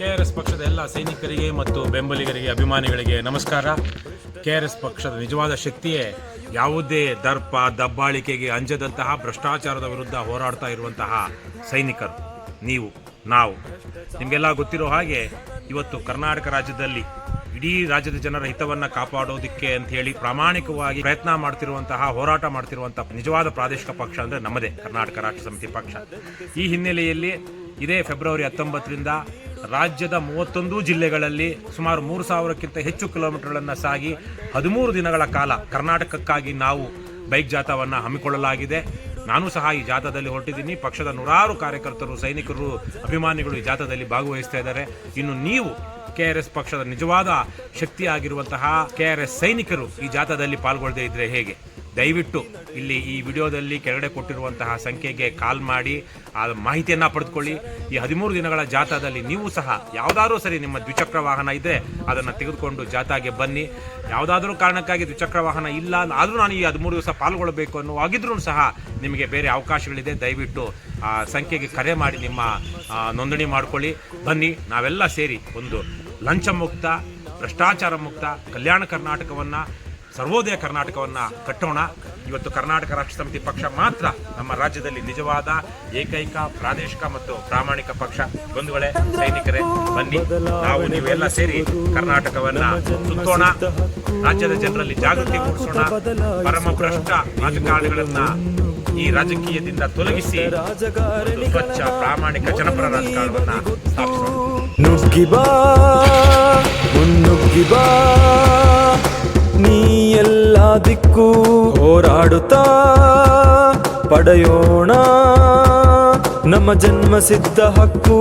KRS ಪಕ್ಷದ ಎಲ್ಲ ಸೈನಿಕರಿಗೆ ಮತ್ತು ಬೆಂಬಲಿಗರಿಗೆ ಅಭಿಮಾನಿಗಳಿಗೆ ನಮಸ್ಕಾರ. ಕೆಆರ್ಎಸ್ ಪಕ್ಷದ ನಿಜವಾದ ಶಕ್ತಿಯೇ ಯಾವುದೇ ದರ್ಪ ದಬ್ಬಾಳಿಕೆಗೆ ಅಂಜದಂತಹ ಭ್ರಷ್ಟಾಚಾರದ ವಿರುದ್ಧ ಹೋರಾಡ್ತಾ ಇರುವಂತಹ ಸೈನಿಕರು. ನಾವು ನಿಮಗೆಲ್ಲ ಗೊತ್ತಿರೋ ಹಾಗೆ ಇವತ್ತು ಕರ್ನಾಟಕ ರಾಜ್ಯದಲ್ಲಿ ಇಡೀ ರಾಜ್ಯದ ಜನರ ಹಿತವನ್ನು ಕಾಪಾಡೋದಕ್ಕೆ ಅಂತ ಹೇಳಿ ಪ್ರಾಮಾಣಿಕವಾಗಿ ಪ್ರಯತ್ನ ಮಾಡ್ತಿರುವಂತಹ ಹೋರಾಟ ಮಾಡ್ತಿರುವಂತಹ ನಿಜವಾದ ಪ್ರಾದೇಶಿಕ ಪಕ್ಷ ಅಂದರೆ ನಮ್ಮದೇ ಕರ್ನಾಟಕ ರಾಷ್ಟ್ರ ಸಮಿತಿ ಪಕ್ಷ. ಈ ಹಿನ್ನೆಲೆಯಲ್ಲಿ ಇದೇ ಫೆಬ್ರವರಿ 19ರಿಂದ ರಾಜ್ಯದ 31 ಜಿಲ್ಲೆಗಳಲ್ಲಿ ಸುಮಾರು 3,000ಕ್ಕಿಂತ ಹೆಚ್ಚು ಕಿಲೋಮೀಟರ್ಗಳನ್ನು ಸಾಗಿ 13 ದಿನಗಳ ಕಾಲ ಕರ್ನಾಟಕಕ್ಕಾಗಿ ನಾವು ಬೈಕ್ ಜಾಥಾವನ್ನು ಹಮ್ಮಿಕೊಳ್ಳಲಾಗಿದೆ. ನಾನು ಸಹ ಈ ಜಾಥಾದಲ್ಲಿ ಹೊರಟಿದ್ದೀನಿ. ಪಕ್ಷದ ನೂರಾರು ಕಾರ್ಯಕರ್ತರು, ಸೈನಿಕರು, ಅಭಿಮಾನಿಗಳು ಈ ಜಾಥಾದಲ್ಲಿ ಭಾಗವಹಿಸ್ತಾ ಇದ್ದಾರೆ. ಇನ್ನು ನೀವು ಕೆಆರ್ಎಸ್ ಪಕ್ಷದ ನಿಜವಾದ ಶಕ್ತಿಯಾಗಿರುವಂತಹ ಕೆಆರ್ಎಸ್ ಸೈನಿಕರು ಈ ಜಾಥಾದಲ್ಲಿ ಪಾಲ್ಗೊಳ್ಳದೇ ಇದ್ದರೆ ಹೇಗೆ? ದಯವಿಟ್ಟು ಇಲ್ಲಿ ಈ ವಿಡಿಯೋದಲ್ಲಿ ಕೆಳಗಡೆ ಕೊಟ್ಟಿರುವಂತಹ ಸಂಖ್ಯೆಗೆ ಕಾಲ್ ಮಾಡಿ ಆ ಮಾಹಿತಿಯನ್ನು ಪಡೆದುಕೊಳ್ಳಿ. ಈ 13 ದಿನಗಳ ಜಾಥಾದಲ್ಲಿ ನೀವು ಸಹ ಯಾವುದಾದ್ರೂ ಸರಿ ನಿಮ್ಮ ದ್ವಿಚಕ್ರ ವಾಹನ ಇದೆ ಅದನ್ನು ತೆಗೆದುಕೊಂಡು ಜಾಥಾಗೆ ಬನ್ನಿ. ಯಾವುದಾದ್ರೂ ಕಾರಣಕ್ಕಾಗಿ ದ್ವಿಚಕ್ರ ವಾಹನ ಇಲ್ಲ ಆದರೂ ನಾನು ಈ 13 ದಿವಸ ಪಾಲ್ಗೊಳ್ಳಬೇಕು ಅನ್ನುವಾಗಿದ್ರೂ ಸಹ ನಿಮಗೆ ಬೇರೆ ಅವಕಾಶಗಳಿದೆ. ದಯವಿಟ್ಟು ಆ ಸಂಖ್ಯೆಗೆ ಕರೆ ಮಾಡಿ ನಿಮ್ಮ ನೋಂದಣಿ ಮಾಡಿಕೊಳ್ಳಿ. ಬನ್ನಿ, ನಾವೆಲ್ಲ ಸೇರಿ ಒಂದು ಲಂಚ ಮುಕ್ತ, ಭ್ರಷ್ಟಾಚಾರ ಮುಕ್ತ ಕಲ್ಯಾಣ ಕರ್ನಾಟಕವನ್ನು, ಸರ್ವೋದಯ ಕರ್ನಾಟಕವನ್ನು ಕಟ್ಟೋಣ. ಇವತ್ತು ಕರ್ನಾಟಕ ರಾಷ್ಟ್ರ ಸಮಿತಿ ಪಕ್ಷ ಮಾತ್ರ ನಮ್ಮ ರಾಜ್ಯದಲ್ಲಿ ನಿಜವಾದ ಏಕೈಕ ಪ್ರಾದೇಶಿಕ ಮತ್ತು ಪ್ರಾಮಾಣಿಕ ಪಕ್ಷ. ಬಂಧುಗಳೇ, ಸೈನಿಕರೇ, ಬನ್ನಿ, ನಾವು ನೀವೆಲ್ಲ ಸೇರಿ ಕರ್ನಾಟಕವನ್ನು ಸುತ್ತೋಣ. ರಾಜ್ಯದ ಜನರಲ್ಲಿ ಜಾಗೃತಿ ಮೂಡಿಸೋಣ. ಪರಮ ಭ್ರಷ್ಟ ರಾಜಕಾರಣಿಗಳನ್ನು ಈ ರಾಜಕೀಯದಿಂದ ತೊಲಗಿಸಿ ಸ್ವಚ್ಛ ಪ್ರಾಮಾಣಿಕ ಜನಪರ ರಾಜಕಾರಣವನ್ನು ಸ್ಥಾಪಿಸೋಣ. ನುಗ್ಗಿಬಾ ಮುನ್ನುಗ್ಗಿಬಾ, ನೀ ಎಲ್ಲ ದಿಕ್ಕು ಹೋರಾಡುತ್ತಾ ಪಡೆಯೋಣ ನಮ್ಮ ಜನ್ಮ ಸಿದ್ಧ ಹಕ್ಕು.